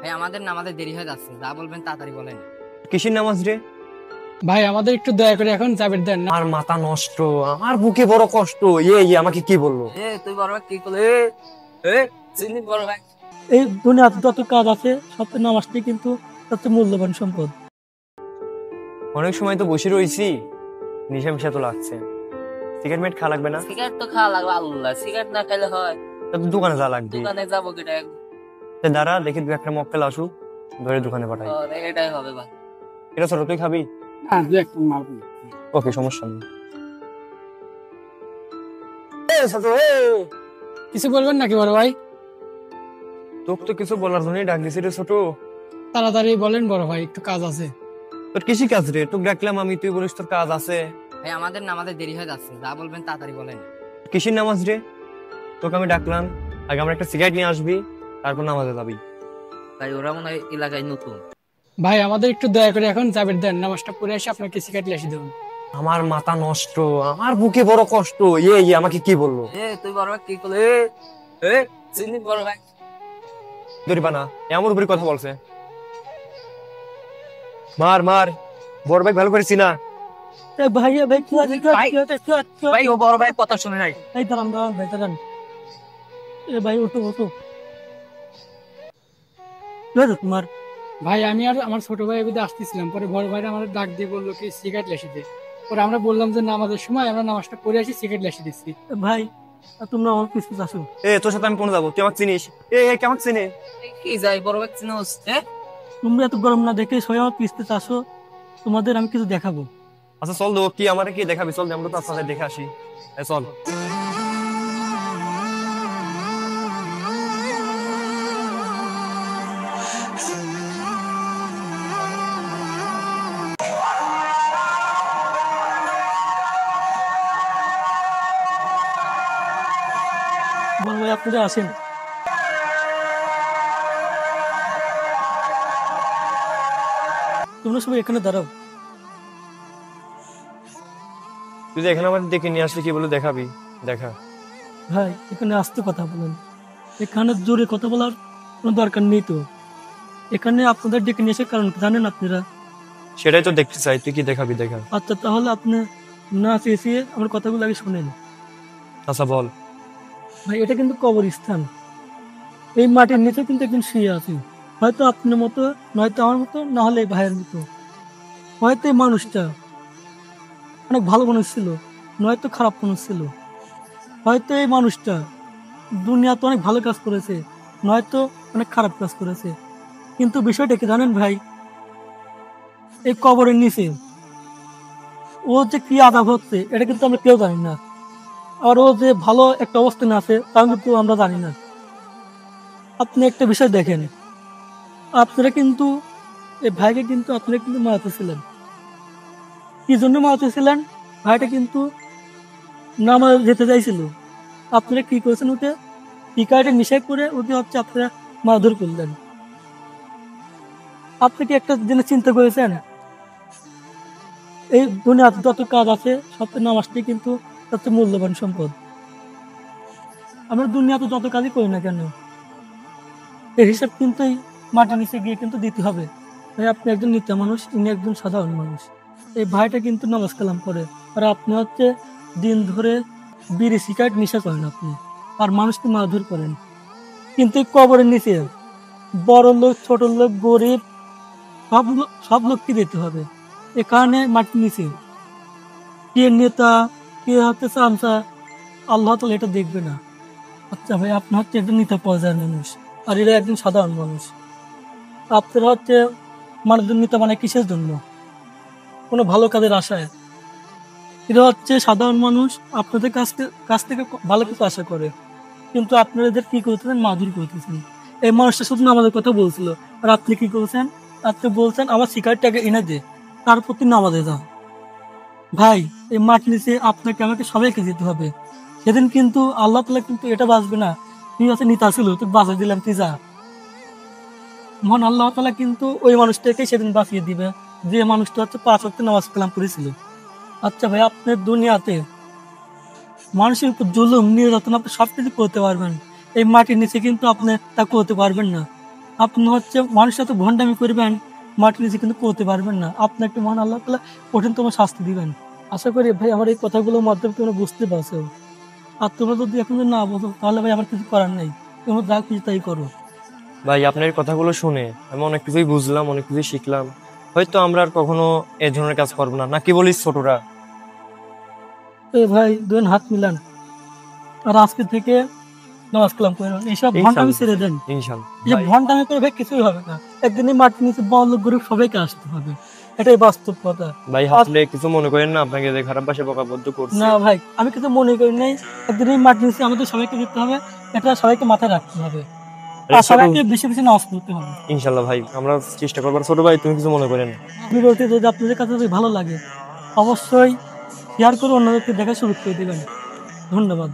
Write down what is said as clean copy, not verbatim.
ভাই আমাদের নামাজে দেরি হয়ে যাচ্ছে, যা বলবেন তাড়াতাড়ি বলেন। কিসের নামাজ রে? ভাই আমাদের একটু দয়া করে এখন যাবেন দেন না। আমার মাথা নষ্ট, আমার বুকে বড় কষ্ট। আমাকে কি বললো? তুই বড় ভাই কি করলে? চিনি বড় ভাই। এই দুনিয়াতে যত কাজ আছে সবচেয়ে নামাজটাই কিন্তু সবচেয়ে মূল্যবান সম্পদ। অনেক সময় তো বসে রয়েছি, নেশা মিশা তো লাগছে। সিগারেট মেট খাওয়া লাগবে না? সিগারেট তো খাওয়া লাগবে, আল্লাহ সিগারেট না খাইলে হয়? তা তো দোকানে যা লাগবে। দোকানে যাবো কিটা? দাঁড়া দেখি দু একটা মক্কেল আসুক, ধরে দোকানে পাঠাই। এটাই হবে ভাই। এটা ছোট, তুই খাবি? হ্যাঁ দু একটা মারবো। ওকে, সমস্যা নেই। কিছু বলবেন নাকি বড় ভাই? তোকে তো কিছু বলার জন্যই ডাক দিছি রে ছোট। তাড়াতাড়ি বলেন বড় ভাই, একটু কাজ আছে। তোর কিসি কাজ রে? তোকে ডাকলাম আমি, তুই বলিস তোর কাজ আছে। ভাই আমাদের নামাজে দেরি হয়ে যাচ্ছে, যা বলবেন তাড়াতাড়ি বলেন। কিসের নামাজ রে? তোকে আমি ডাকলাম, আগে আমার একটা সিগারেট নিয়ে আসবি, তারপর নামাজে যাবি। ভাই ওরা মনে হয় এলাকায় নতুন। ভাই আমাদের একটু দয়া করে এখন যাবেন দেন, নামাজটা পড়ে এসে আপনাকে সিগারেট এসে দেবেন। আমার মাথা নষ্ট, আমার বুকে বড় কষ্ট। আমাকে কি বললো? তুই বড় ভাই কি করলে? চিনি বড় ভাই। দরিবা না, এমন উপরে কথা বলছে। মার মার, বড় ভাই ভালো করে চিনা। ভাইয়া ভাই কি আছে? ভাই ও বড় ভাই কথা শুনে নাই। এই দাঁড়ান দাঁড়ান ভাই দাঁড়ান। ভাই ওঠো ওঠো। কি হয়েছে তোমার? ভাই আমি আর আমার ছোট ভাই এদিকে আসতেছিলাম, পরে বড় ভাই আমার ডাক দিয়ে বললো কি সিগারেট লেসে দে। পরে আমরা বললাম যে নামাজের সময় আমরা নামাজটা পড়ে আসি, সিগারেট লেসে দিচ্ছি। ভাই তোমরা আমার পিছু আসো। তোর সাথে আমি কোন যাবো? তুই আমাকে চিনিস? কেমন চিনে? কি যাই বড় ভাই চিনোস? তোমরা এত গরম না দেখে সবাই আমার পিছতে আসো, তোমাদের আমি কিছু দেখাবো। আচ্ছা চল দো, কি আমার কি দেখাবি? চল আমরা তো আপনাদের দেখে আসি। চল। বড় ভাই আপনারা আসেন। তোমরা সবাই এখানে দাঁড়াও। তুই যে এখানে আমাদের দেখে নিয়ে আসলি, কি বলে দেখাবি? দেখা। ভাই এখানে আস্তে কথা বলেন, এখানে জোরে কথা বলার কোনো দরকার নেই তো। এখানে আপনাদের ডেকে নিয়ে আসার কারণ কি জানেন আপনারা? সেটাই তো দেখতে চাই, তুই কি দেখাবি? দেখা। আচ্ছা তাহলে আপনি না চেঁচিয়ে আমার কথাগুলো আগে শোনেন। আচ্ছা বল। ভাই এটা কিন্তু কবরস্থান। এই মাটির নিচে কিন্তু একজন শুয়ে আছে, হয়তো আপনার মতো, নয়তো আমার মতো, না হলে এই ভাইয়ের মতো। হয়তো এই মানুষটা অনেক ভালো মানুষ ছিল, নয়তো খারাপ মানুষ ছিল। হয়তো এই মানুষটা দুনিয়াতে অনেক ভালো কাজ করেছে, নয়তো অনেক খারাপ কাজ করেছে। কিন্তু বিষয়টা কি জানেন ভাই? এই কবরের নিচে ও যে কি আযাব হচ্ছে এটা কিন্তু আমরা কেউ জানি না। আর ও যে ভালো একটা অবস্থানে আছে তা কিন্তু আমরা জানি না। আপনি একটা বিষয় দেখেন, আপনারা কিন্তু এই ভাইকে কিন্তু আপনারা কিন্তু মারতেছিলেন। কি জন্য মারতেছিলেন? ভাইটা কিন্তু নামাজ যেতে চাইছিল, আপনারা কি করেছেন? ওকে টিকাটা নিষেধ করে ওকে হচ্ছে আপনারা মারধর করলেন। আপনি কি একটা জিনিস চিন্তা করেছেন? এই দুনিয়াতে যত কাজ আছে সবচেয়ে নামাজটাই কিন্তু সবচেয়ে মূল্যবান সম্পদ। আমরা দুনিয়াতে যত কাজই করি না কেন, এর হিসাব কিন্তু এই মাটির নিচে গিয়ে কিন্তু দিতে হবে। ভাই আপনি একজন নিত্য মানুষ, ইনি একজন সাধারণ মানুষ। এই ভাইটা কিন্তু নামাজ কালাম করে, আর আপনি হচ্ছে দিন ধরে বিড়ি সিগারেট নেশা করেন আপনি, আর মানুষকে মারধর করেন। কিন্তু এই কবরের নিচে বড় লোক, ছোট লোক, গরিব সব লোককে দিতে হবে। এ কারণে মাটির নিচে কে নেতা, কে হচ্ছে চামচা, আল্লাহ তাআলা এটা দেখবে না। আচ্ছা ভাই আপনি হচ্ছে একজন নেতা পর্যায়ের মানুষ, আর এরা একজন সাধারণ মানুষ। আপনারা হচ্ছে মানুষজন নেতা মানে কিসের জন্য? কোনো ভালো কাজের আশায়। এরা হচ্ছে সাধারণ মানুষ, আপনাদের কাছ থেকে ভালো কিছু আশা করে, কিন্তু আপনারা এদের কি করতেছেন? মাধুরী করতেছেন। এই মানুষটা শুধু আমাদের কথা বলছিল, আর আপনি কি করেছেন? আপনি বলছেন আমার সিগারেটটাকে এনে দে, তার প্রতি নামাজে যাও। ভাই এই মাঠ নিচে আপনাকে আমাকে সবাইকে যেতে হবে। সেদিন কিন্তু আল্লাহ তাআলা কিন্তু এটা বাঁচবে না তুই হচ্ছে নিতা ছিল তুই বাঁচিয়ে দিলাম তুই যা। মহান আল্লাহ তাআলা কিন্তু ওই মানুষটাকে সেদিন বাঁচিয়ে দিবে যে মানুষটা হচ্ছে 5 ওয়াক্ত নামাজ কালাম পড়েছিল। আচ্ছা ভাই আপনি দুনিয়াতে মানুষের উপর জুলুম নির্যাতন আপনি সবকিছু করতে পারবেন, এই মাটির নিচে কিন্তু আপনি তা করতে পারবেন না। আপনি হচ্ছে মানুষের সাথে ভণ্ডামি করবেন, মাটির নিচে কিন্তু করতে পারবেন না। আপনি একটা মহান আল্লাহ তাআলা কঠিন তোমার শাস্তি দিবেন। আশা করি ভাই আমার এই কথাগুলোর মাধ্যমে তোমরা বুঝতে পারছো। আর তোমরা যদি এখন যদি না বোঝো তাহলে ভাই আমার কিছু করার নেই, তোমরা যা খুশি তাই করো। ভাই আপনার কথাগুলো শুনে আমি অনেক কিছুই বুঝলাম, অনেক কিছুই শিখলাম। হয়তো আমরা আর কখনো এই ধরনের কাজ করবো না, নাকি বলিস ছোটরা? এই ভাই দুজন হাত মিলান, আর আজকে থেকে নামাজ কালাম করেন, এইসব ভণ্ডামি ছেড়ে দেন। ইনশাল্লাহ এই যে ভাই, ভণ্ডামি করে ভাই কিছুই হবে না। একদিনই মাটির নিচে বড় গরিব সবাইকে আসতে হবে, এটাই বাস্তব কথা। ভাই আসলে কিছু মনে করেন না, আপনাকে যে খারাপ ভাষায় বকাবদ্ধ করছি। না ভাই আমি কিছু মনে করি নাই, একদিনই মাটির নিচে আমাদের সবাইকে দিতে হবে, এটা সবাইকে মাথায় রাখতে হবে, আর সবাইকে বেশি বেশি নামাজ পড়তে হবে। ইনশাল্লাহ ভাই আমরা চেষ্টা করবো। ছোট ভাই তুমি কিছু মনে করেন না। ভিডিওটি যদি আপনাদের কাছে যদি ভালো লাগে অবশ্যই শেয়ার করে অন্যদেরকে দেখার সুযোগ করে দেবেন। ধন্যবাদ।